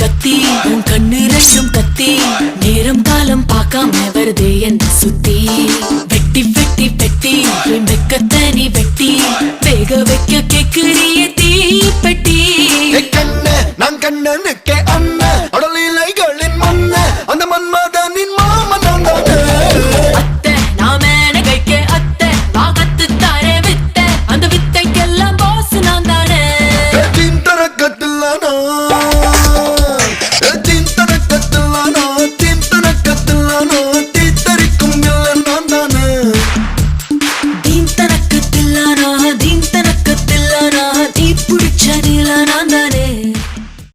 கத்தி உன் கண்ணு ரெண்டும் கத்தி நேரம் காலம் பார்க்காம வருது என்ன சுத்தி வெட்டி வெட்டி வெட்டி வெக்கத்த நீ வெட்டி வேக வைக்க கேக்குறிய தீப்பெட்டி கண்ணு நான் கண்ணனுக்கே அண்ணா